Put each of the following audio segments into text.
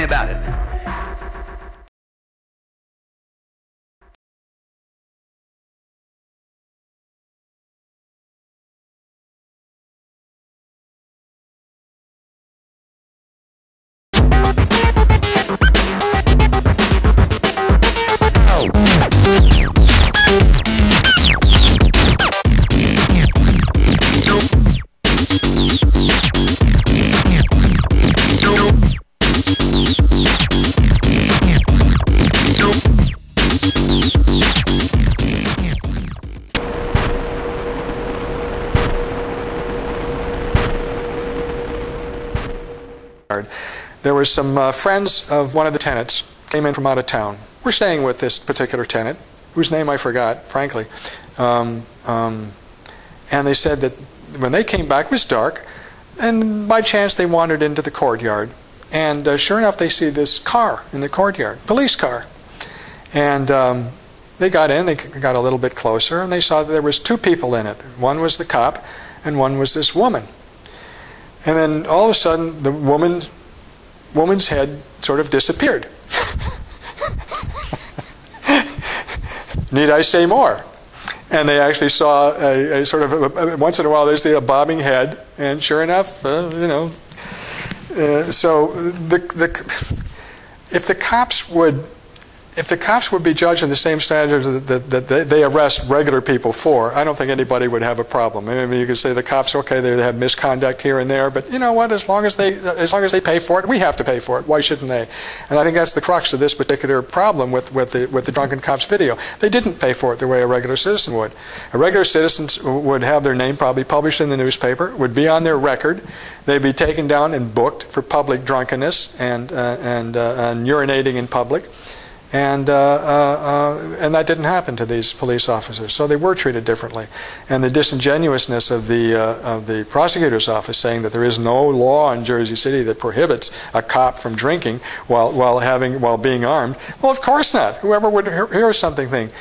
about it. There were some friends of one of the tenants came in from out of town. We're staying with this particular tenant, whose name I forgot, frankly. And they said that when they came back, it was dark, and by chance they wandered into the courtyard. And sure enough, they see this car in the courtyard, police car. And they got in, they got a little bit closer, and they saw that there was two people in it. One was the cop, and one was this woman. And then all of a sudden, the woman's head sort of disappeared. Need I say more? And they actually saw a sort of, once in a while they see a bobbing head, and sure enough, you know. So if the cops would be judged on the same standards that they arrest regular people for, I don't think anybody would have a problem. I mean, you could say the cops, okay, they have misconduct here and there, but you know what? As long as they pay for it, we have to pay for it. Why shouldn't they? And I think that's the crux of this particular problem with the drunken cops video. They didn't pay for it the way a regular citizen would. A regular citizen would have their name probably published in the newspaper, would be on their record. They'd be taken down and booked for public drunkenness and urinating in public. And that didn't happen to these police officers, so they were treated differently. And the disingenuousness of the prosecutor's office saying that there is no law in Jersey City that prohibits a cop from drinking while being armed. Well, of course not. Whoever would hear something think.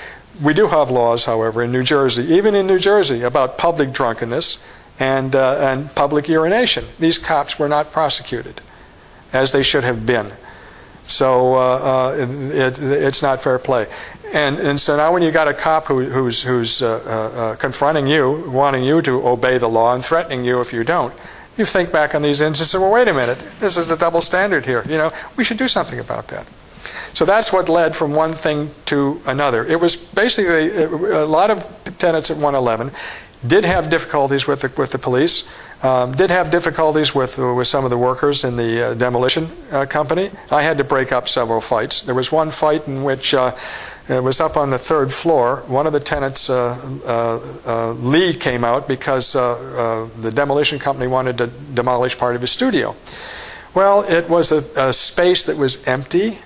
We do have laws, however, in New Jersey, even in New Jersey, about public drunkenness and public urination. These cops were not prosecuted as they should have been. So it's not fair play, and so now when you got a cop who's confronting you, wanting you to obey the law, and threatening you if you don't, you think back on these instances. Well, wait a minute, this is a double standard here. You know, we should do something about that. So that's what led from one thing to another. It was basically a lot of tenants at 111 did have difficulties with the police, did have difficulties with some of the workers in the demolition company. I had to break up several fights. There was one fight in which it was up on the 3rd floor. One of the tenants' lead came out because the demolition company wanted to demolish part of his studio. Well, it was a space that was empty,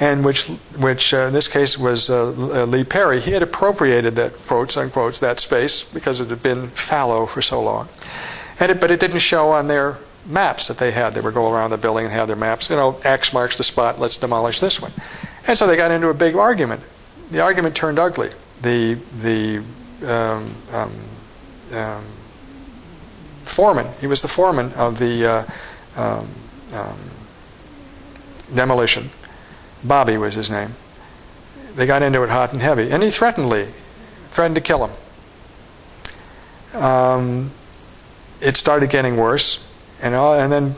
and which in this case was Lee Perry. He had appropriated that, quotes unquote, that space because it had been fallow for so long. But it didn't show on their maps that they had. They would go around the building and have their maps. You know, X marks the spot, let's demolish this one. And so they got into a big argument. The argument turned ugly. The foreman, he was the foreman of the demolition. Bobby was his name. They got into it hot and heavy, and he threatened Lee, threatened to kill him. It started getting worse, and then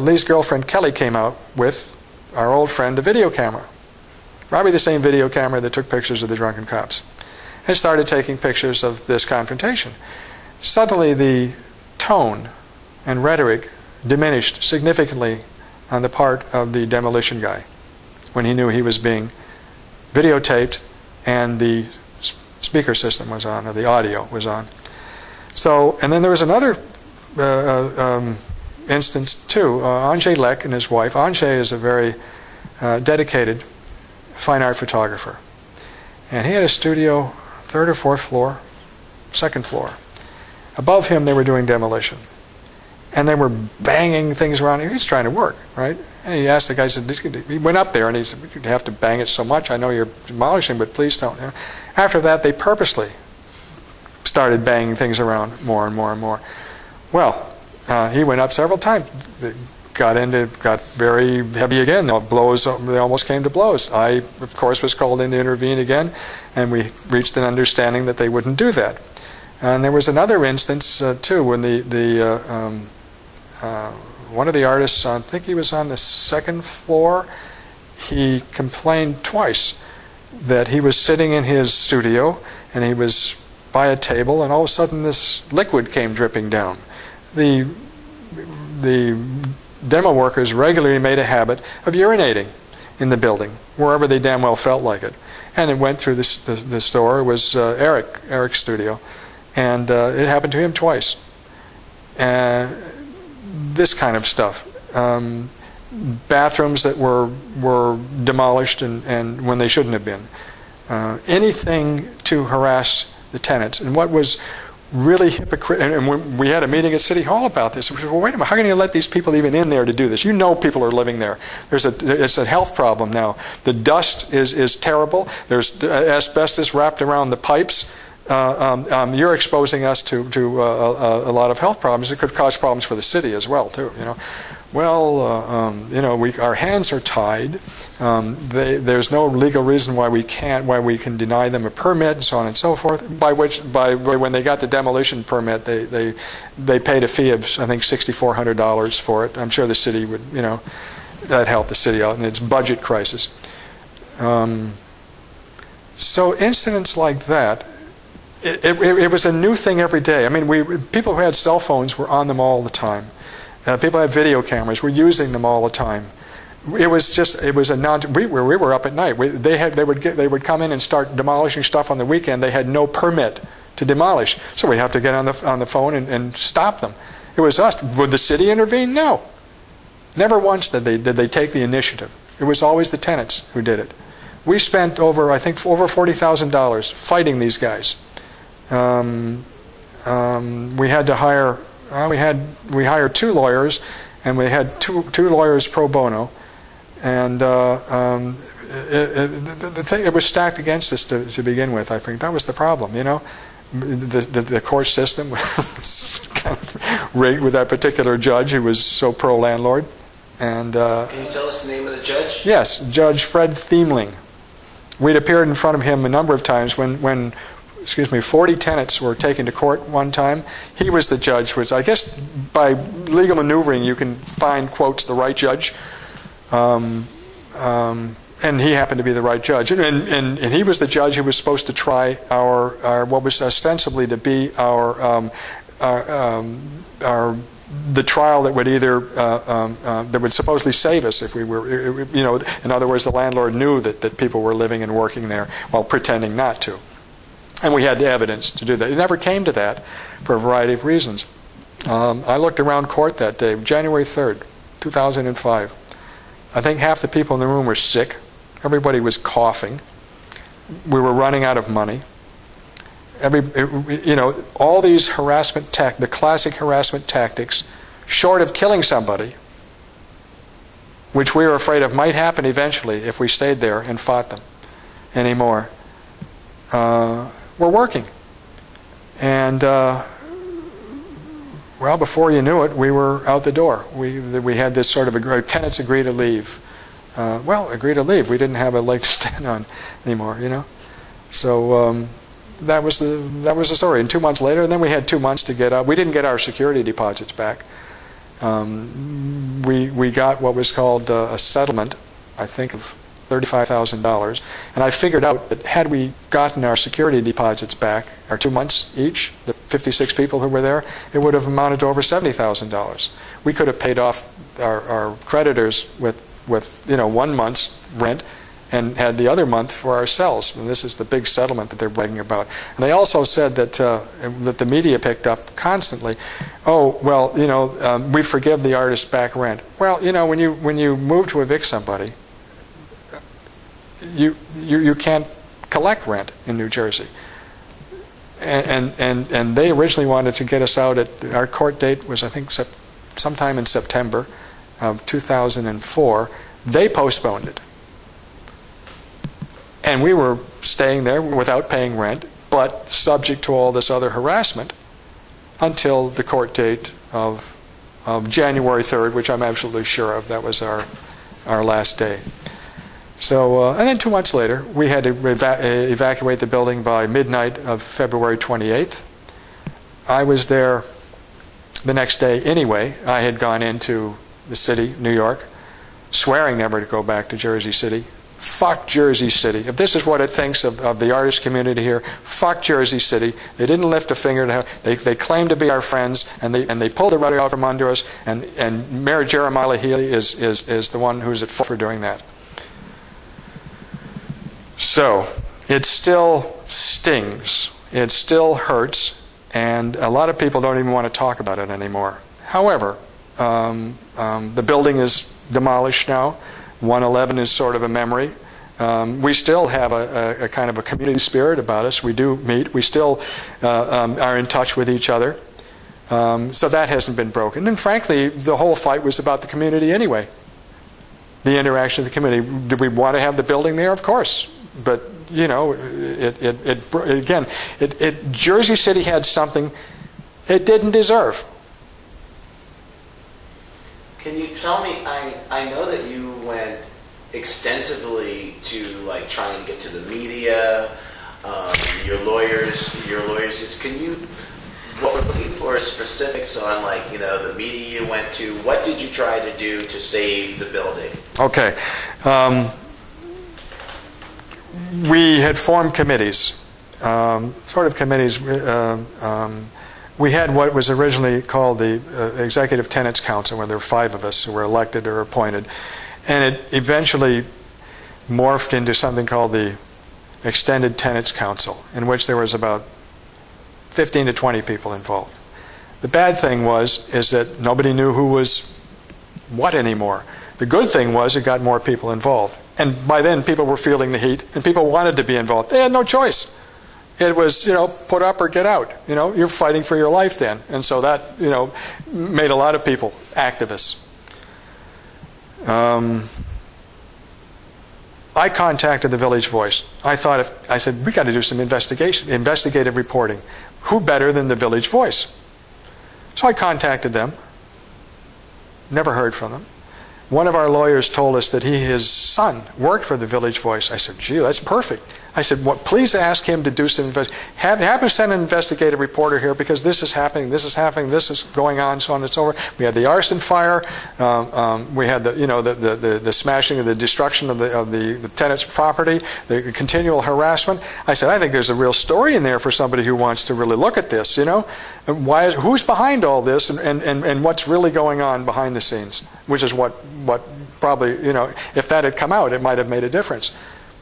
Lee's girlfriend Kelly came out with our old friend a video camera, probably the same video camera that took pictures of the drunken cops, and started taking pictures of this confrontation. Suddenly the tone and rhetoric diminished significantly on the part of the demolition guy when he knew he was being videotaped and the speaker system was on, or the audio was on. So, and then there was another instance too. Anjay Lek and his wife. Anjay is a very dedicated fine art photographer. And he had a studio, 3rd or 4th floor, 2nd floor. Above him they were doing demolition. And they were banging things around. He was trying to work, right? And he asked the guy, he went up there and he said, "You'd have to bang it so much. I know you're demolishing, but please don't." After that, they purposely started banging things around more and more and more. Well, he went up several times. The got very heavy again. They almost came to blows. I, of course, was called in to intervene again, and we reached an understanding that they wouldn't do that. And there was another instance, too, when one of the artists, I think he was on the second floor, he complained twice that he was sitting in his studio and he was by a table, and all of a sudden this liquid came dripping down. The demo workers regularly made a habit of urinating in the building, wherever they damn well felt like it. And it went through the store. It was Eric's studio. And it happened to him twice. This kind of stuff. Bathrooms that were demolished and when they shouldn't have been. Anything to harass the tenants. And what was really hypocritical, and we had a meeting at City Hall about this. We said, well, wait a minute, how can you let these people even in there to do this? You know people are living there. It's a health problem now. The dust is terrible. There's asbestos wrapped around the pipes. You're exposing us to a lot of health problems. It could cause problems for the city as well, too. You know, well, our hands are tied. There's no legal reason why we can deny them a permit, and so on and so forth. When they got the demolition permit, they paid a fee of I think $6,400 for it. I'm sure the city would, that helped the city out in its budget crisis. So incidents like that. It was a new thing every day. I mean, people who had cell phones were on them all the time. People had video cameras. Were using them all the time. We were up at night. They would come in and start demolishing stuff on the weekend. They had no permit to demolish, so we have to get on the phone and stop them. It was us. Would the city intervene? No. Never once did they take the initiative. It was always the tenants who did it. We spent over $40,000 fighting these guys. We had to hire. We hired 2 lawyers, and we had two lawyers pro bono, and it was stacked against us to begin with. I think that was the problem. The court system was kind of rigged with that particular judge who was so pro landlord. And can you tell us the name of the judge? Yes, Judge Fred Thiemling. We'd appeared in front of him a number of times when 40 tenants were taken to court one time. He was the judge, which I guess by legal maneuvering you can find, quotes, the right judge. And he happened to be the right judge. And he was the judge who was supposed to try our what was ostensibly to be the trial that would either that would supposedly save us if we were, in other words, the landlord knew that people were living and working there while pretending not to. And we had the evidence to do that. It never came to that for a variety of reasons. I looked around court that day, January 3rd, 2005. I think half the people in the room were sick. Everybody was coughing. We were running out of money. All these the classic harassment tactics, short of killing somebody, which we were afraid of might happen eventually if we stayed there and fought them anymore, were working. And well, before you knew it, we were out the door. We had this sort of tenants agree to leave. Agree to leave. We didn't have a leg to stand on anymore, So that was the story. And 2 months later, and then we had 2 months to get out. We didn't get our security deposits back. We got what was called a settlement, I think, of $35,000. And I figured out that had we gotten our security deposits back, our 2 months each, the 56 people who were there, it would have amounted to over $70,000. We could have paid off our creditors with 1 month's rent and had the other month for ourselves. And this is the big settlement that they're bragging about. And they also said that the media picked up constantly, we forgive the artist back rent. Well, when you move to evict somebody, you can't collect rent in New Jersey. And they originally wanted to get us out at, our court date was, I think, sometime in September of 2004. They postponed it. And we were staying there without paying rent, but subject to all this other harassment until the court date of of January 3rd, which I'm absolutely sure of. That was our last day. So, and then 2 months later, we had to evacuate the building by midnight of February 28th. I was there the next day anyway. I had gone into the city, New York, swearing never to go back to Jersey City. Fuck Jersey City. If this is what it thinks of the artist community here, fuck Jersey City. They didn't lift a finger to help. They claim to be our friends, and they pulled the rug out from under us, and Mayor Jeremiah Healy is the one who's at fault for doing that. So, it still stings. It still hurts, and a lot of people don't even want to talk about it anymore. However, the building is demolished now. 111 is sort of a memory. We still have a kind of a community spirit about us. We do meet. We still are in touch with each other. So that hasn't been broken. And frankly, the whole fight was about the community anyway. The interaction of the community. Do we want to have the building there? Of course. But, you know, Jersey City had something it didn't deserve. Can you tell me, I know that you went extensively to like trying to get to the media, your lawyers, can you, what we're looking for is specifics on like, you know, the media you went to, what did you try to do to save the building? Okay. We had formed committees, sort of committees. We had what was originally called the Executive Tenants Council, where there were 5 of us who were elected or appointed. And it eventually morphed into something called the Extended Tenants Council, in which there was about 15 to 20 people involved. The bad thing is that nobody knew who was what anymore. The good thing was it got more people involved. And by then people were feeling the heat, and people wanted to be involved. They had no choice. It was, you know, put up or get out. You know, you're fighting for your life then. And so that, you know, made a lot of people activists. I contacted the Village Voice. I said, we got to do some investigative reporting. Who better than the Village Voice? So I contacted them. Never heard from them. One of our lawyers told us that his son worked for the Village Voice. I said, gee, that's perfect. I said, well, please ask him to do some investigation. Have him send an investigative reporter here because this is happening, this is going on, so on and so forth. We had the arson fire. We had the smashing of the destruction of the tenant's property, the continual harassment. I said, I think there's a real story in there for somebody who wants to really look at this, you know. Who's behind all this and what's really going on behind the scenes, which is what probably, you know, if that had come out, it might have made a difference.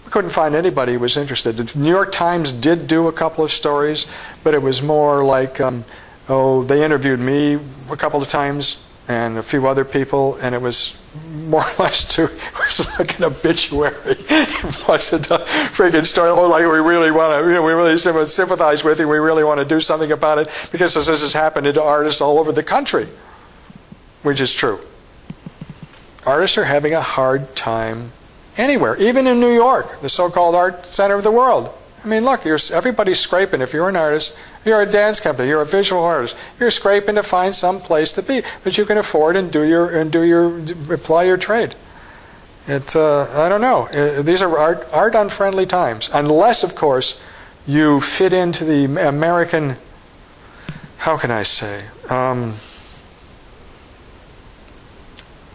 We couldn't find anybody who was interested. The New York Times did do a couple of stories, but it was more like, they interviewed me a couple of times and a few other people, and it was more or less it was like an obituary. It wasn't a friggin' story. Oh, like we really want to, you know, we really sympathize with you. We really want to do something about it because this has happened to artists all over the country, which is true. Artists are having a hard time anywhere, even in New York, the so-called art center of the world. I mean, look, everybody's scraping. If you're an artist, you're a dance company, you're a visual artist, you're scraping to find some place to be that you can afford and apply your trade. I don't know. These are art unfriendly times, unless, of course, you fit into the American. How can I say?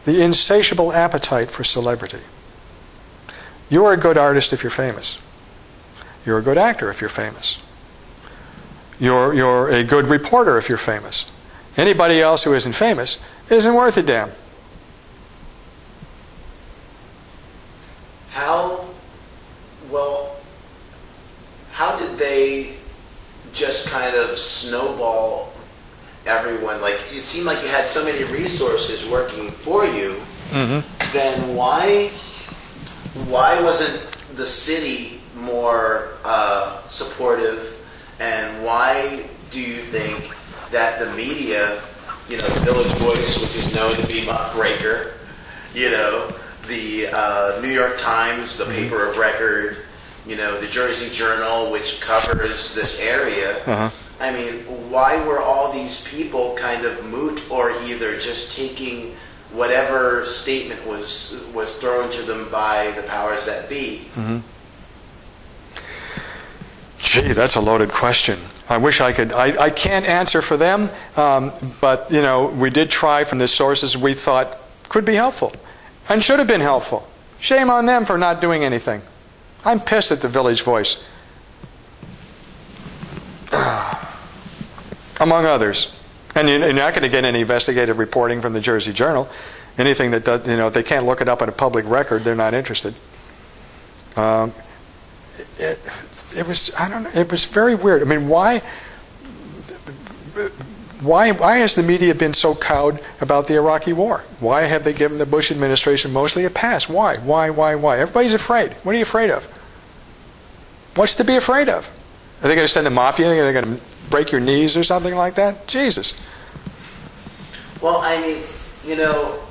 The insatiable appetite for celebrity. You're a good artist if you're famous. You're a good actor if you're famous. You're a good reporter if you're famous. Anybody else who isn't famous isn't worth a damn. How did they just kind of snowball everyone? Like, it seemed like you had so many resources working for you. Mm-hmm. Then why wasn't the city more supportive, and why do you think that the media, you know, the Village Voice, which is known to be muckraker, you know, the New York Times, the paper of record, you know, the Jersey Journal, which covers this area, I mean, why were all these people kind of moot, or either just taking whatever statement was thrown to them by the powers that be? Mm-hmm. Gee, that's a loaded question. I wish I could. I can't answer for them, but you know, we did try from the sources we thought could be helpful and should have been helpful. Shame on them for not doing anything. I'm pissed at the Village Voice, among others. And you're not going to get any investigative reporting from the Jersey Journal. Anything that does, you know, if they can't look it up on a public record, they're not interested. It was, I don't know, it was very weird. I mean, why has the media been so cowed about the Iraqi war? Why have they given the Bush administration mostly a pass? Why? Everybody's afraid. What are you afraid of? What's to be afraid of? Are they going to send the mafia? Are they going to break your knees or something like that? Jesus. Well, I mean, you know,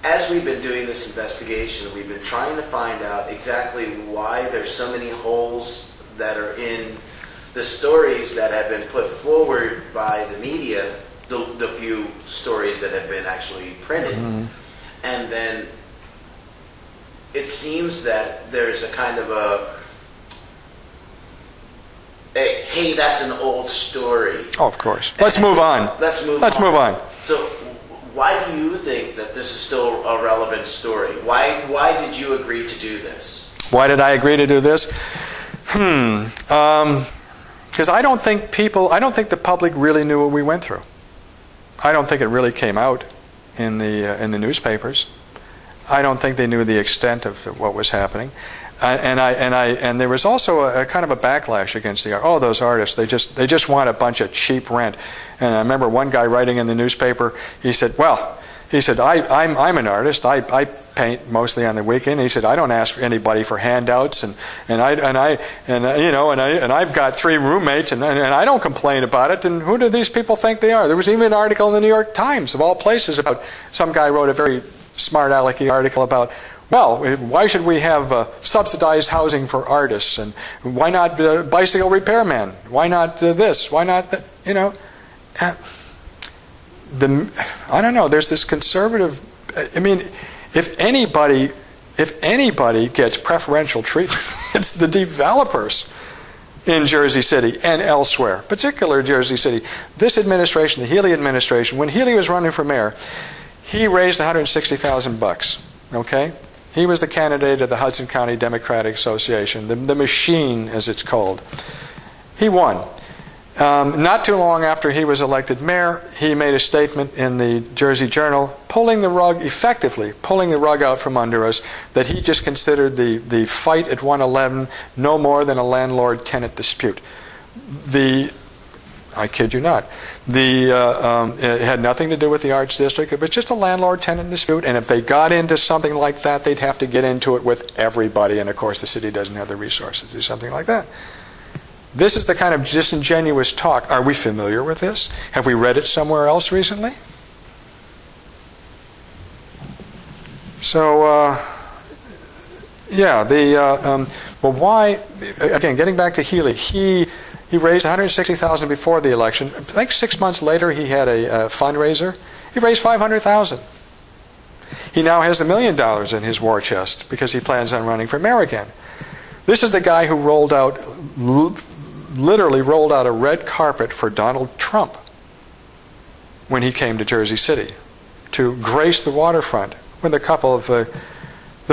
as we've been doing this investigation, we've been trying to find out exactly why there's so many holes that are in the stories that have been put forward by the media, the few stories that have been actually printed. Mm-hmm. And then it seems that there's a kind of hey, that's an old story. Oh, of course. Let's move on. Let's move on. So why do you think that this is still a relevant story? Why did you agree to do this? Why did I agree to do this? Because I don't think the public really knew what we went through. I don't think it really came out in the newspapers. I don't think they knew the extent of what was happening. And there was also a kind of a backlash against those artists. They just want a bunch of cheap rent. And I remember one guy writing in the newspaper. He said, I'm an artist. I paint mostly on the weekend. He said, I don't ask anybody for handouts, and I've got 3 roommates, and I don't complain about it. And who do these people think they are? There was even an article in the New York Times, of all places, about some guy wrote a very smart alecky article about, well, why should we have subsidized housing for artists, and why not bicycle repairman? Why not this? Why not that? You know. I don't know. There's this conservative. I mean, if anybody gets preferential treatment, it's the developers in Jersey City and elsewhere, particularly Jersey City. This administration, the Healy administration, when Healy was running for mayor, he raised $160,000. Okay, he was the candidate of the Hudson County Democratic Association, the machine, as it's called. He won. Not too long after he was elected mayor, he made a statement in the Jersey Journal, effectively pulling the rug out from under us, that he just considered the fight at 111 no more than a landlord-tenant dispute. I kid you not. It had nothing to do with the Arts District. It was just a landlord-tenant dispute, and if they got into something like that, they'd have to get into it with everybody, and of course the city doesn't have the resources to do something like that. This is the kind of disingenuous talk. Are we familiar with this? Have we read it somewhere else recently? So, well, why? Again, getting back to Healy, he raised $160,000 before the election. I think 6 months later, he had a fundraiser. He raised $500,000. He now has $1 million in his war chest because he plans on running for mayor again. This is the guy who literally rolled out a red carpet for Donald Trump when he came to Jersey City to grace the waterfront with a couple of the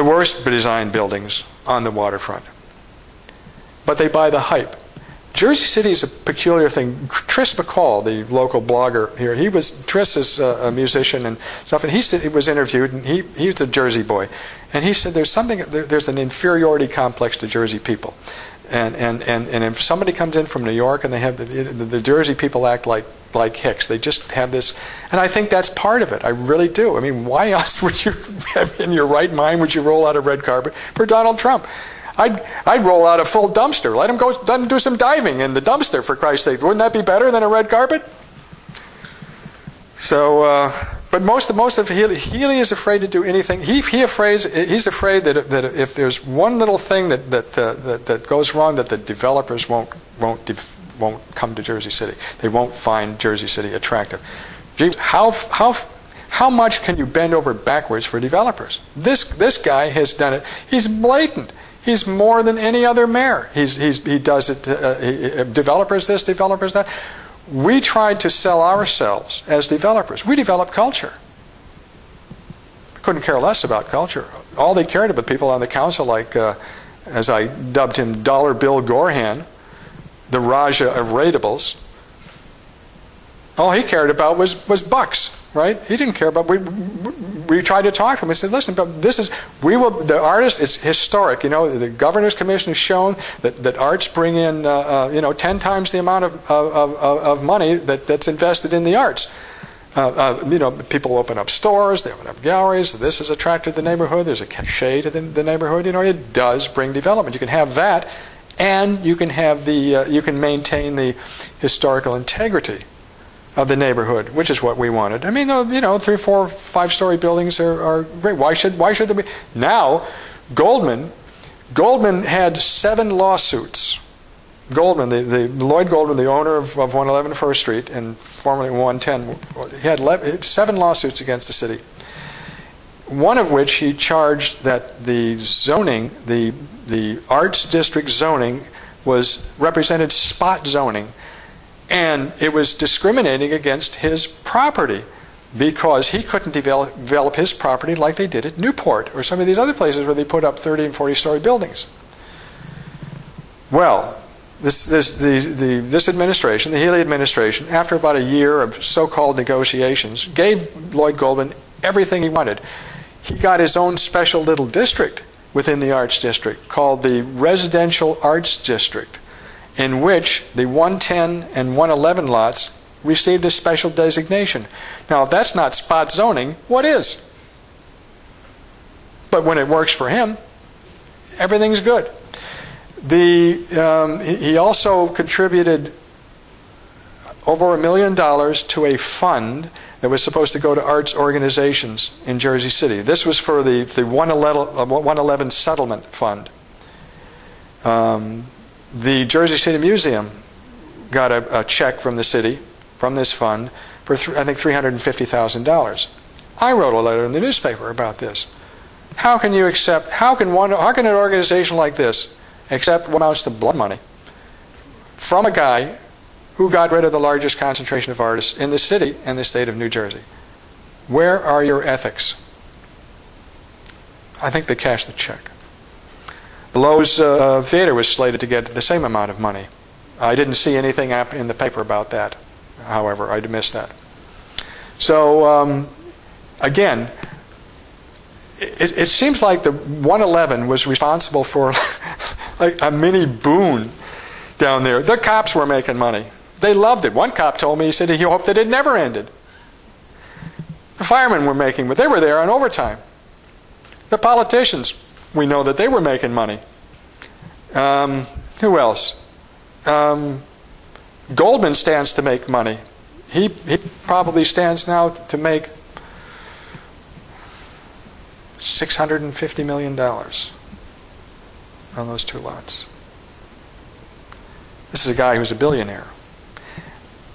worst designed buildings on the waterfront. But they buy the hype. Jersey City is a peculiar thing. Tris McCall, the local blogger here, Tris is a musician and stuff, and he was interviewed, and he's a Jersey boy, and he said there's an inferiority complex to Jersey people. And if somebody comes in from New York and they have the Jersey people act like hicks, they just have this, and I think that's part of it. I really do. I mean, why else would you, in your right mind, would you roll out a red carpet for Donald Trump? I'd roll out a full dumpster. Let him go do some diving in the dumpster, for Christ's sake. Wouldn't that be better than a red carpet? So, but most of Healy is afraid to do anything. He's afraid that if there's one little thing that goes wrong, that the developers won't won't come to Jersey City. They won't find Jersey City attractive. Gee, how much can you bend over backwards for developers? This guy has done it. He's blatant. He's more than any other mayor. He does it. Developers this, developers that. We tried to sell ourselves as developers. We developed culture. We couldn't care less about culture. All they cared about, people on the council, like as I dubbed him, Dollar Bill Gorhan, the Raja of rateables. All he cared about was bucks. Right? He didn't care about. We tried to talk to him. We said, "Listen, but this is the artist. It's historic. You know, the governor's commission has shown that arts bring in 10 times the amount of money that's invested in the arts. People open up stores, they open up galleries. This is attractive to the neighborhood. There's a cachet to the neighborhood. You know, it does bring development. You can have that, and you can have you can maintain the historical integrity of the neighborhood, which is what we wanted. I mean, 3, 4, 5-story buildings are great. Why should there be? Now, Goldman had 7 lawsuits. Goldman, Lloyd Goldman, the owner of 111 First Street and formerly 110, he had 7 lawsuits against the city. One of which he charged that the zoning, the Arts District zoning, represented spot zoning. And it was discriminating against his property because he couldn't develop his property like they did at Newport or some of these other places where they put up 30 and 40-story buildings. Well, this administration, the Healy administration, after about a year of so-called negotiations, gave Lloyd Goldman everything he wanted. He got his own special little district within the Arts District called the Residential Arts District, in which the 110 and 111 lots received a special designation. Now, if that's not spot zoning, what is? But when it works for him, everything's good. He also contributed over $1 million to a fund that was supposed to go to arts organizations in Jersey City. This was for the 111 Settlement Fund. The Jersey City Museum got a check from the city, from this fund, for I think $350,000. I wrote a letter in the newspaper about this. How can an organization like this accept what amounts to blood money from a guy who got rid of the largest concentration of artists in the city and the state of New Jersey? Where are your ethics? I think they cashed the check. The Lowe's Theater was slated to get the same amount of money. I didn't see anything in the paper about that. However, I missed that. So, again, it seems like the 111 was responsible for like a mini boon down there. The cops were making money. They loved it. One cop told me, he said he hoped that it never ended. The firemen were making, but they were there on overtime. The politicians, we know that they were making money. Who else? Goldman stands to make money. He probably stands now to make $650 million on those 2 lots. This is a guy who's a billionaire.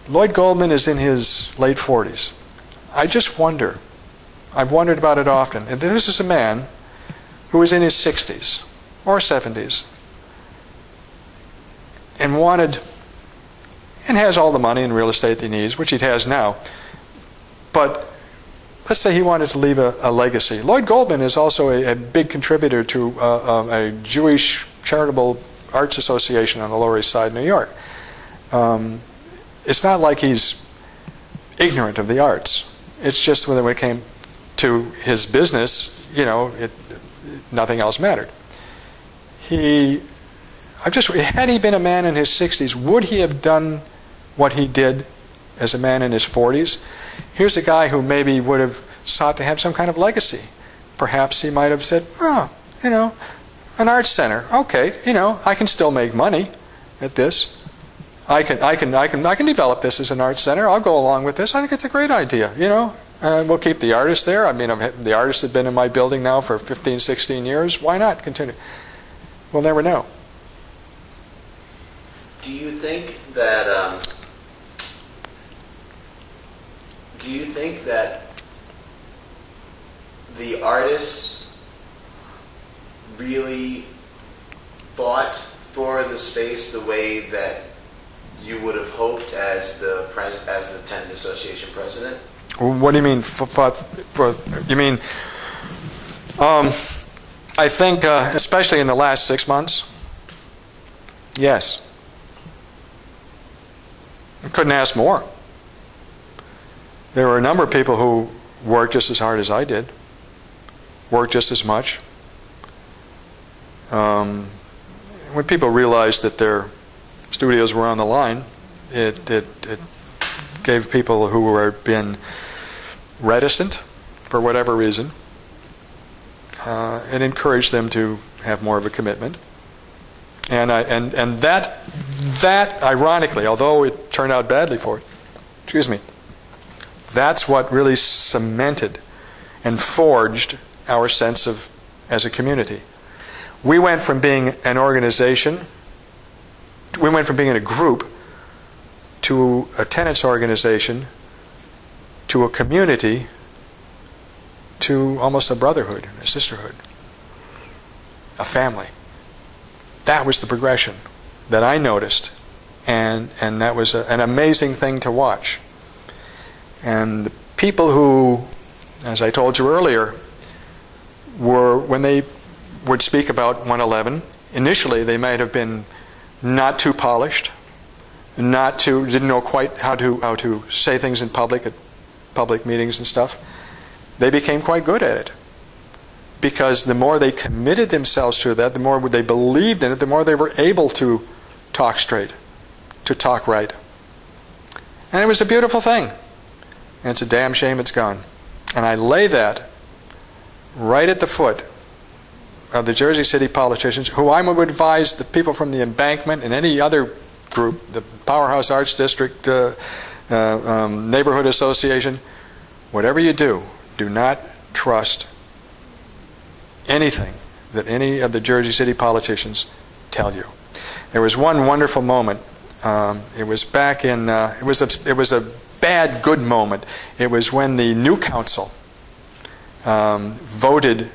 Lloyd Goldman is in his late 40s. I just wonder, I've wondered about it often, and this is a man who is in his 60s or 70s and has all the money and real estate that he needs, which he has now, but let's say he wanted to leave a legacy. Lloyd Goldman is also a big contributor to a Jewish charitable arts association on the Lower East Side, New York. It's not like he's ignorant of the arts. It's just when it came to his business, nothing else mattered. Had he been a man in his 60s, would he have done what he did as a man in his 40s? Here's a guy who maybe would have sought to have some kind of legacy. Perhaps he might have said, an arts center. Okay, I can still make money at this. I can develop this as an arts center. I'll go along with this. I think it's a great idea, We'll keep the artists there. I mean, the artists have been in my building now for 15, 16 years. Why not continue? We'll never know. do you think that the artists really fought for the space the way that you would have hoped as the tenant association president? What do you mean? You mean? I think, especially in the last 6 months, yes. I couldn't ask more. There were a number of people who worked just as hard as I did, worked just as much. When people realized that their studios were on the line, it gave people who were been reticent for whatever reason, it encouraged them to have more of a commitment. And that ironically, although it turned out badly for it, that's what really cemented and forged our sense of as a community. We went from being an organization, we went from being in a group to a tenants organization, to a community, to almost a brotherhood, a sisterhood, a family. That was the progression that I noticed, and that was an amazing thing to watch. And the people who, as I told you earlier, were, when they would speak about 111, initially they might have been not too polished, didn't know quite how to say things in public at public meetings and stuff. They became quite good at it, because the more they committed themselves to that, the more they believed in it, the more they were able to talk straight, to talk right. And it was a beautiful thing. And it's a damn shame it's gone. And I lay that right at the foot of the Jersey City politicians, who I would advise the people from the Embankment and any other group, the Powerhouse Art District, Neighborhood Association, whatever you do, do not trust anything that any of the Jersey City politicians tell you. There was one wonderful moment. It was back in. It was a bad good moment. It was when the new council voted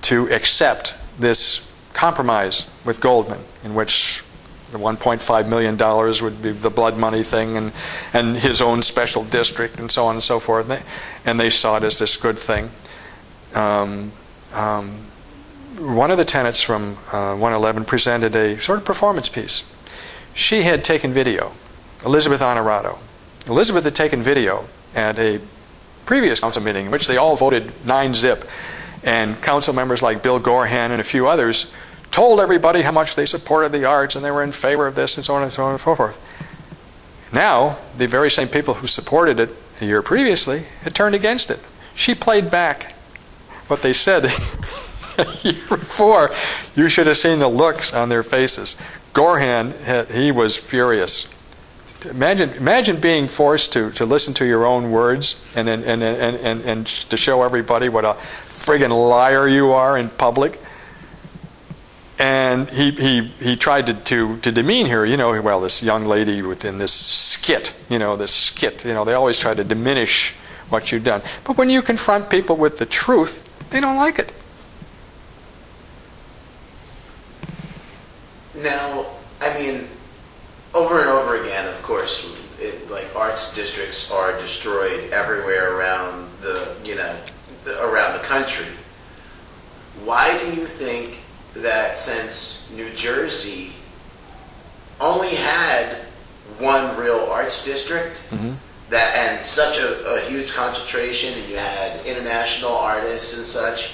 to accept this compromise with Goldman, in which the $1.5 million would be the blood money thing, and his own special district, and so on and so forth. And they saw it as this good thing. One of the tenants from 111 presented a sort of performance piece. She had taken video, Elizabeth Honorado. Elizabeth had taken video at a previous council meeting in which they all voted 9-zip, and council members like Bill Gorhan and a few others told everybody how much they supported the arts and they were in favor of this and so on and so on and so forth. Now, the very same people who supported it a year previously had turned against it. She played back what they said a year before. You should have seen the looks on their faces. Gorhan, he was furious. Imagine being forced to listen to your own words and to show everybody what a friggin' liar you are in public. And he tried to demean her, well, this young lady within this skit, they always try to diminish what you've done. But when you confront people with the truth, they don't like it. Now, I mean, over and over again, of course, like arts districts are destroyed everywhere around around the country. Why do you think that, since New Jersey only had one real arts district, and such a huge concentration, you had international artists and such,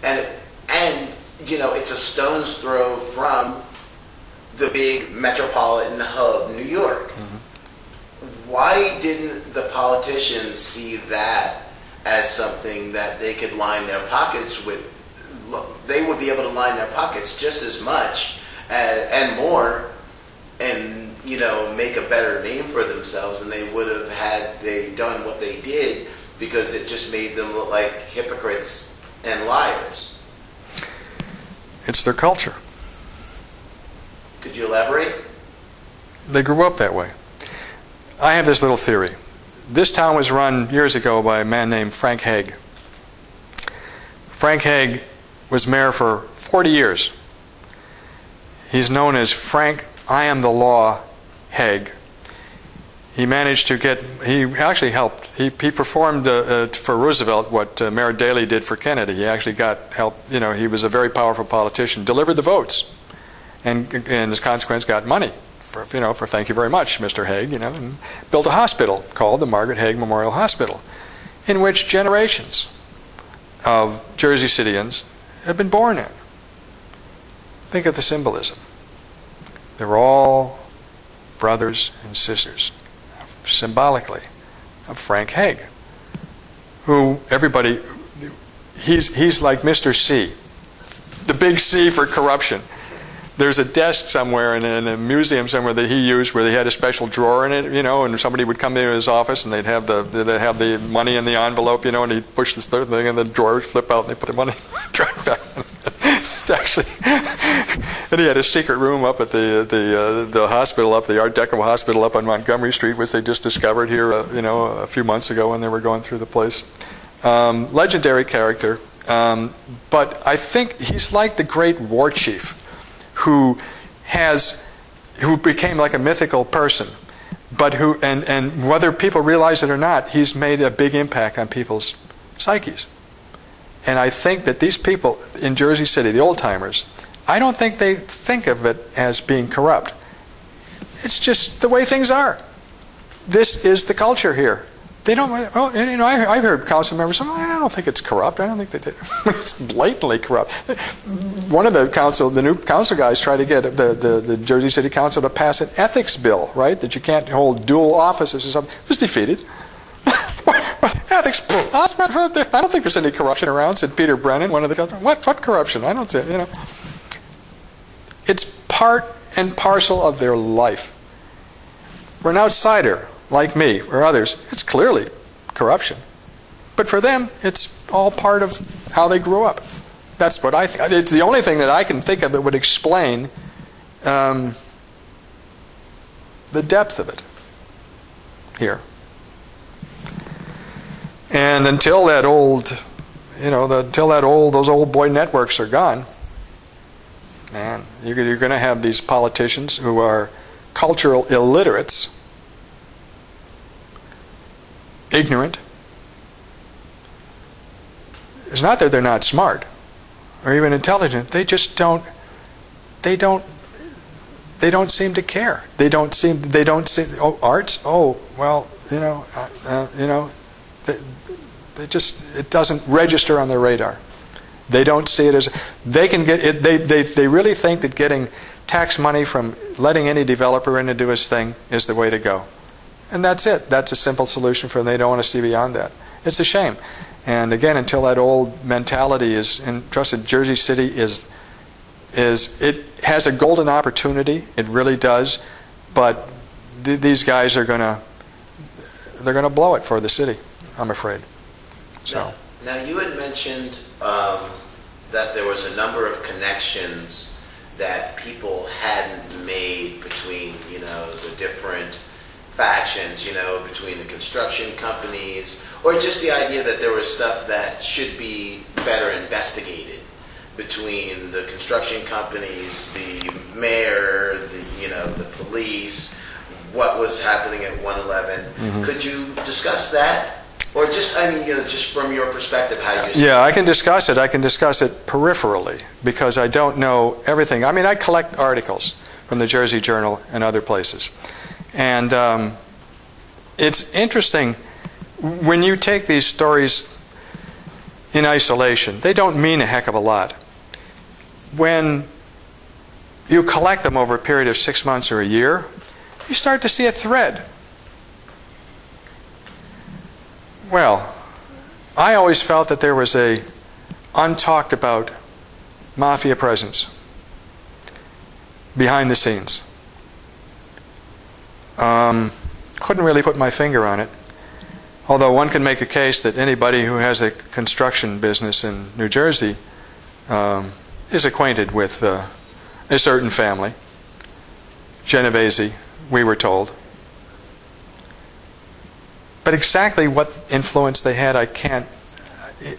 and it's a stone's throw from the big metropolitan hub, New York. Why didn't the politicians see that as something that they could line their pockets with? They would be able to line their pockets just as much and more, and make a better name for themselves than they would have had they done what they did, because it just made them look like hypocrites and liars. It's their culture. Could you elaborate? They grew up that way. I have this little theory. This town was run years ago by a man named Frank Hague. Frank Hague was mayor for 40 years. He's known as Frank I Am the Law Hague. He managed to get, he actually helped. He performed for Roosevelt what Mayor Daley did for Kennedy. He actually got help, he was a very powerful politician, delivered the votes, and as a consequence got money for thank you very much, Mr. Hague, and built a hospital called the Margaret Hague Memorial Hospital, in which generations of Jersey Cityans have been born in. Think of the symbolism. They're all brothers and sisters, symbolically, of Frank Hague, who everybody, he's like Mr. C, the big C for corruption. There's a desk somewhere in a museum somewhere that he used where they had a special drawer in it, and somebody would come into his office and they'd have the money in the envelope, and he'd push this third thing and the drawer would flip out and they put the money right back. It's actually, and he had a secret room up at the hospital up, the Art Deco hospital up on Montgomery Street, which they just discovered here, a few months ago when they were going through the place. Legendary character, but I think he's like the great war chief who became like a mythical person, but who, and whether people realize it or not, he's made a big impact on people's psyches. And I think that these people in Jersey City, the old-timers, I don't think they think of it as being corrupt. It's just the way things are. This is the culture here. They don't, I've heard council members say, I don't think it's corrupt. I don't think that it's blatantly corrupt. One of the new council guys tried to get the Jersey City Council to pass an ethics bill, right? That you can't hold dual offices or something. It was defeated. Ethics, I don't think there's any corruption around, said Peter Brennan, one of the council. What corruption? I don't see it, It's part and parcel of their life. For an outsider, like me or others, it's clearly corruption. But for them, it's all part of how they grew up. That's what I think. It's the only thing that I can think of that would explain the depth of it here. And until that old, those old boy networks are gone, man, you're going to have these politicians who are cultural illiterates, ignorant. It's not that they're not smart or even intelligent. They just don't. They don't seem to care. They don't seem. Oh, arts. Oh, well, They just, it doesn't register on their radar. They don't see it as, they can get it, they really think that getting tax money from letting any developer in to do his thing is the way to go. And that's it. That's a simple solution for them. They don't want to see beyond that. It's a shame. And again, until that old mentality is, and trust it, Jersey City it has a golden opportunity. It really does. But these guys are they're going to blow it for the city, I'm afraid. So. Now you had mentioned that there was a number of connections that people hadn't made between, the different factions, between the construction companies, or just the idea that there was stuff that should be better investigated between the construction companies, the mayor, the police, what was happening at 111. Mm-hmm. Could you discuss that? Or just, just from your perspective, how you see it? Yeah, I can discuss it. I can discuss it peripherally because I don't know everything. I collect articles from the Jersey Journal and other places. And it's interesting when you take these stories in isolation. They don't mean a heck of a lot. When you collect them over a period of 6 months or a year, you start to see a thread. Well, I always felt that there was a untalked about mafia presence behind the scenes. Couldn't really put my finger on it. Although one can make a case that anybody who has a construction business in New Jersey is acquainted with a certain family, Genovese, we were told. But exactly what influence they had, I can't.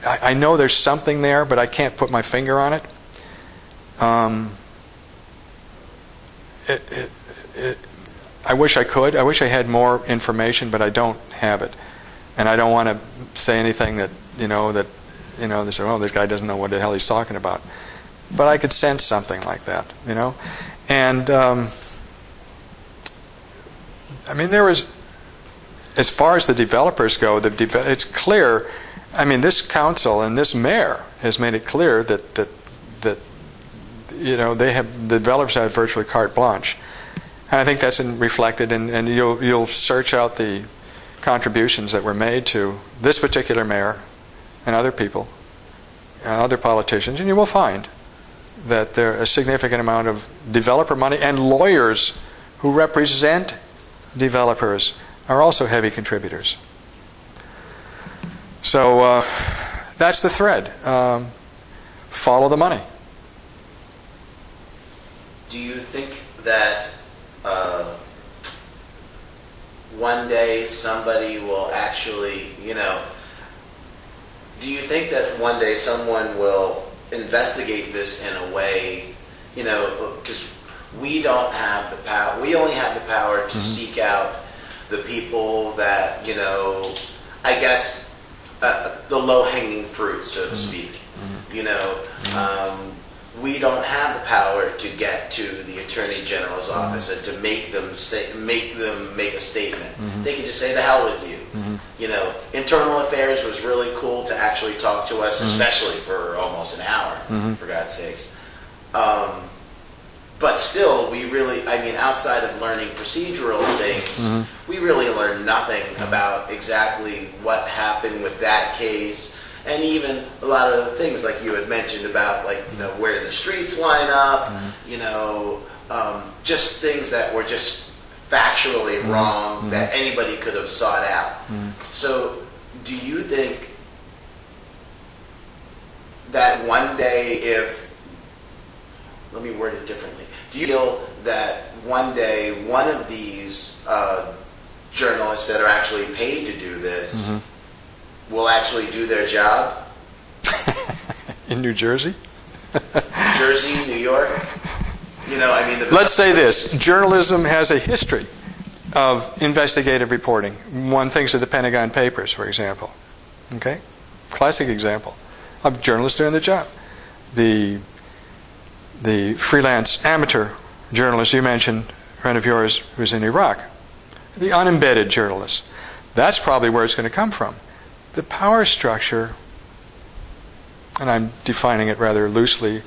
I know there's something there, but I can't put my finger on it. I wish I could. I wish I had more information, but I don't have it, and I don't want to say anything that they say, "Oh, this guy doesn't know what the hell he's talking about." But I could sense something like that, and I mean, there was, as far as the developers go, it's clear. I mean, this council and this mayor has made it clear that the developers have virtually carte blanche, and I think that's reflected. And you'll search out the contributions that were made to this particular mayor and other people, other politicians, and you will find that there a significant amount of developer money and lawyers who represent developers are also heavy contributors. So that's the thread. Follow the money. Do you think that one day somebody will actually, do you think that one day someone will investigate this in a way, because we don't have the power, we only have the power to seek out the people that, I guess, the low-hanging fruit, so to speak. We don't have the power to get to the Attorney General's office and to make them make a statement. They can just say, "The hell with you." Internal Affairs was really cool to actually talk to us, especially for almost an hour, for God's sakes. But still, we really, outside of learning procedural things, we really learned nothing about exactly what happened with that case. And even a lot of the things like you had mentioned about, where the streets line up, just things that were just factually wrong that anybody could have sought out. So do you think that one day let me word it differently, do you feel that one day one of these journalists that are actually paid to do this will actually do their job? In New Jersey? Jersey, New York? Let's say this. Journalism has a history of investigative reporting. One thinks of the Pentagon Papers, for example. Okay? Classic example of journalists doing their job. The freelance amateur journalist you mentioned, a friend of yours who's in Iraq. The unembedded journalists. That's probably where it's going to come from. The power structure, and I'm defining it rather loosely,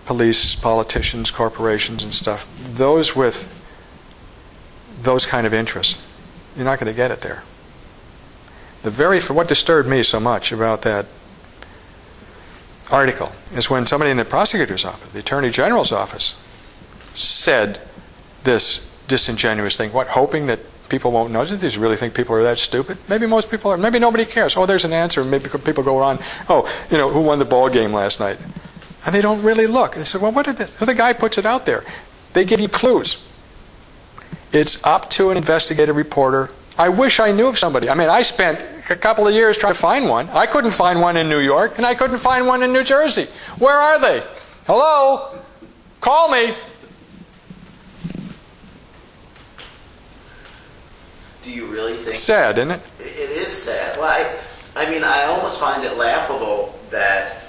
police, politicians, corporations and stuff, those with those kind of interests, you're not going to get it there. What disturbed me so much about that article is when somebody in the prosecutor's office, the Attorney General's office, said this disingenuous thing, hoping that people won't notice. They really think people are that stupid. Maybe most people are. Maybe nobody cares. Oh, there's an answer. Maybe people go on, who won the ball game last night? And they don't really look. They say, well, what did this? Well, the guy puts it out there. They give you clues. It's up to an investigative reporter. I wish I knew of somebody. I spent a couple of years trying to find one. I couldn't find one in New York, and I couldn't find one in New Jersey. Where are they? Hello? Call me. Do you really think... Sad, isn't it? It is sad. Well, I almost find it laughable that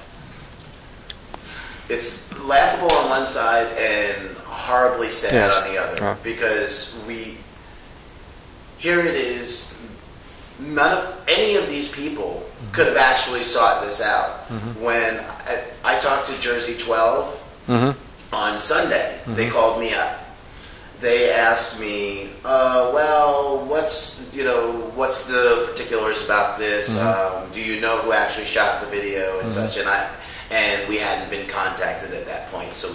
it's laughable on one side and horribly sad on the other. Because here it is, any of these people could have actually sought this out. When I talked to Jersey 12 on Sunday, they called me up. They asked me, what's the particulars about this? Do you know who actually shot the video and such? And we hadn't been contacted at that point, so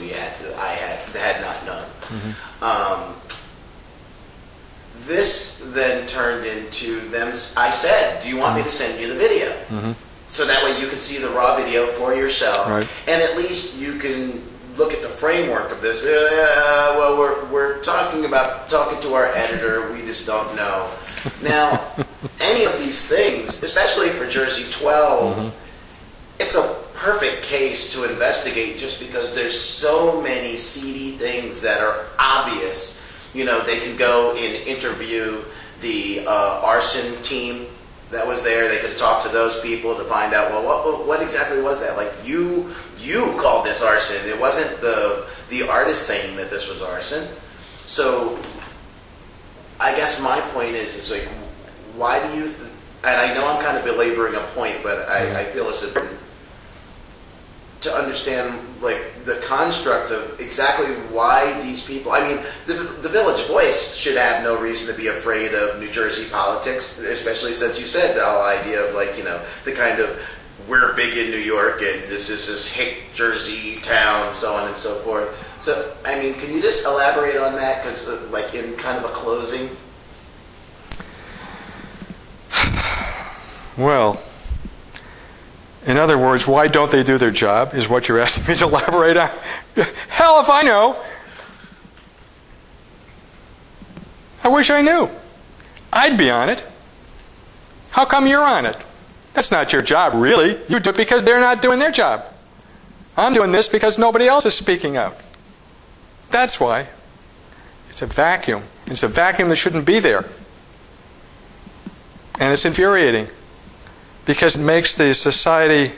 I had not known. This then turned into them. I said, "Do you want me to send you the video?" So that way you can see the raw video for yourself, and at least you can look at the framework of this. Well, we're talking to our editor. We just don't know. Now, any of these things, especially for Jersey 12, it's a perfect case to investigate just because there's so many seedy things that are obvious. You know, they can go and interview the arson team that was there. They could talk to those people to find out, well, what exactly was that? Like, you called this arson. It wasn't the artist saying that this was arson. So I guess my point is like, why do you, and I know I'm kind of belaboring a point, but I feel it's important to understand like the construct of exactly why these people, I mean, the Village Voice should have no reason to be afraid of New Jersey politics, especially since you said the whole idea of like, you know, the kind of, we're big in New York and this is this hick Jersey town, so on and so forth. So, I mean, can you just elaborate on that? Because like in kind of a closing? Well, in other words, why don't they do their job is what you're asking me to elaborate on. Hell if I know. I wish I knew. I'd be on it. How come you're on it? That's not your job, really. You do it because they're not doing their job. I'm doing this because nobody else is speaking out. That's why. It's a vacuum. It's a vacuum that shouldn't be there. And it's infuriating because it makes the society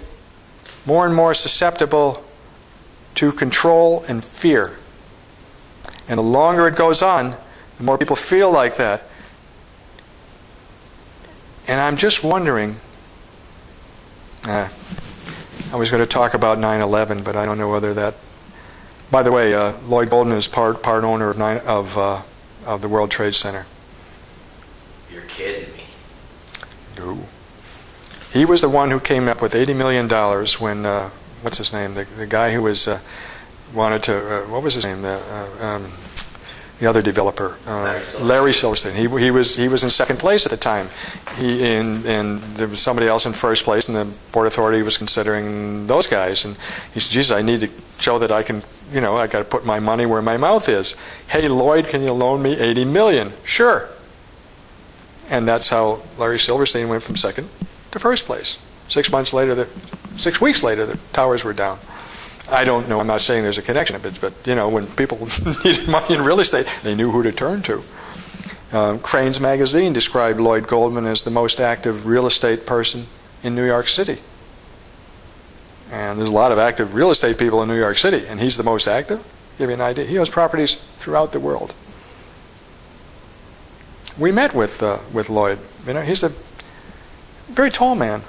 more and more susceptible to control and fear. And the longer it goes on, the more people feel like that. And I'm just wondering, I was going to talk about 9/11, but I don't know whether that... By the way, Lloyd Goldman is part owner of the World Trade Center. You're kidding me. No. He was the one who came up with $80 million when, what's his name, the guy who was, wanted to, what was his name, the other developer, Larry Silverstein. He was in second place at the time. And there was somebody else in first place, and the Port Authority was considering those guys. And he said, Jesus, I need to show that I can, you know, I got to put my money where my mouth is. Hey, Lloyd, can you loan me $80 million? Sure. And that's how Larry Silverstein went from second to first place. 6 weeks later, the towers were down. I don't know. I'm not saying there's a connection, but you know, when people needed money in real estate, they knew who to turn to. Crane's magazine described Lloyd Goldman as the most active real estate person in New York City. And there's a lot of active real estate people in New York City, and he's the most active. Give you an idea. He owns properties throughout the world. We met with Lloyd. You know, he's a very tall man,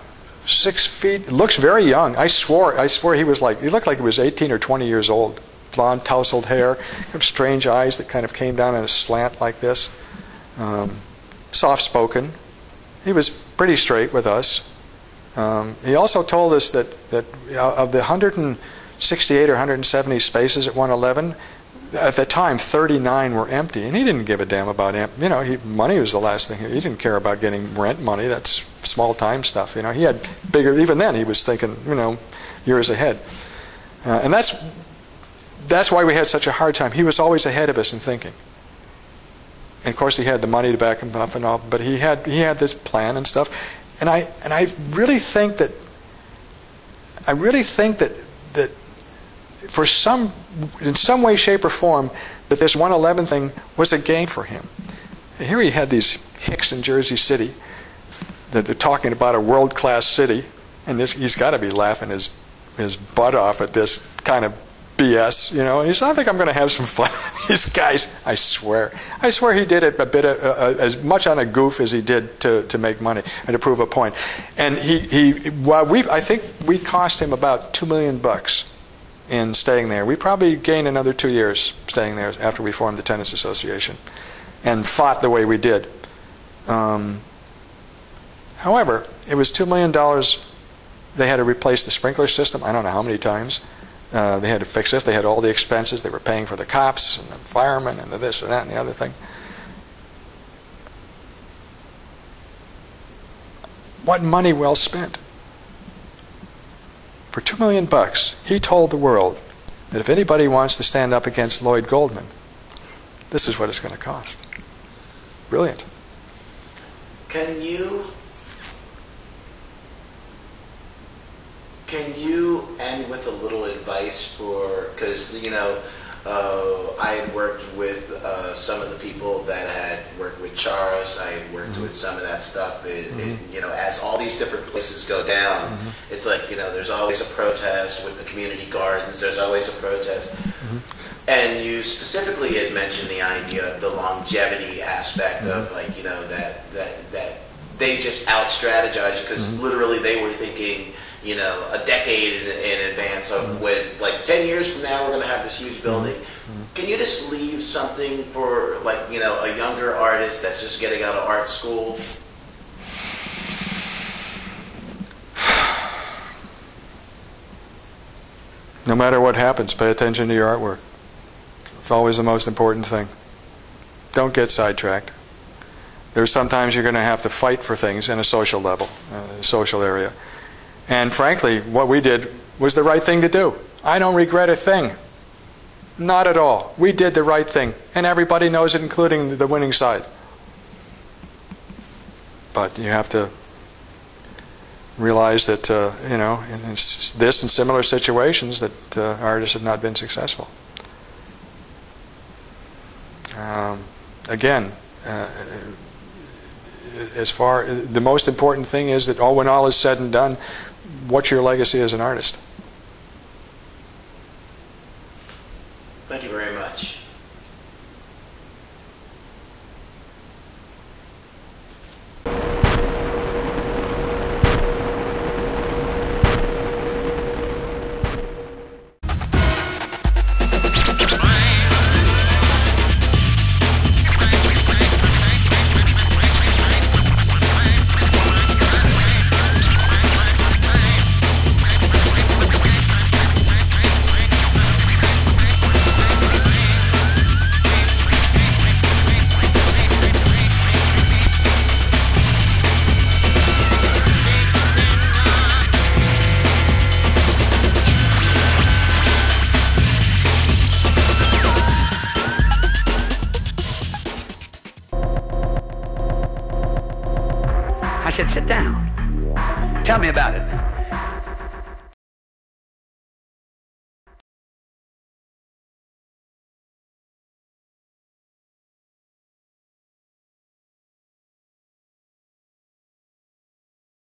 6 feet. Looks very young. I swore he was like, he looked like he was 18 or 20 years old. Blonde, tousled hair, kind of strange eyes that kind of came down in a slant like this. Soft-spoken. He was pretty straight with us. He also told us that of the 168 or 170 spaces at 111, at the time 39 were empty, and he didn't give a damn about you know, money was the last thing. He didn't care about getting rent money. That's small time stuff. You know, he had bigger. Even then, he was thinking, you know, years ahead, and that's why we had such a hard time. He was always ahead of us in thinking. And of course, he had the money to back him up and all, but he had this plan and stuff. And I really think that for in some way, shape, or form, that this 111 thing was a gain for him. And here he had these hicks in Jersey City that they're talking about a world-class city, and he's got to be laughing his butt off at this kind of BS, you know. And he said, "I think I'm going to have some fun with these guys." I swear he did it a bit as much on a goof as he did to make money and to prove a point. And I think we cost him about $2 million in staying there. We probably gained another 2 years staying there after we formed the Tenants Association and fought the way we did. However, it was $2 million. They had to replace the sprinkler system. I don't know how many times. They had to fix it. They had all the expenses. They were paying for the cops and the firemen and the this and that and the other thing. What money well spent. For $2 million, he told the world that if anybody wants to stand up against Lloyd Goldman, this is what it's going to cost. Brilliant. Can you end with a little advice for, because, you know, I had worked with some of the people that had worked with Charis. I had worked with some of that stuff. You know, as all these different places go down, it's like, you know, there's always a protest with the community gardens. There's always a protest. And you specifically had mentioned the idea of the longevity aspect of, like, you know, that they just out-strategize, because literally they were thinking, you know, a decade in advance of when, like, 10 years from now, we're going to have this huge building. Can you just leave something for, like, you know, a younger artist that's just getting out of art school? No matter what happens, pay attention to your artwork. It's always the most important thing. Don't get sidetracked. There's sometimes you're going to have to fight for things in a social level, social area. And frankly, what we did was the right thing to do. I don't regret a thing. Not at all. We did the right thing. And everybody knows it, including the winning side. But you have to realize that, you know, in this and similar situations, that artists have not been successful. Again, the most important thing is that when all is said and done, what's your legacy as an artist? Thank you very much. I said, sit down. Tell me about it.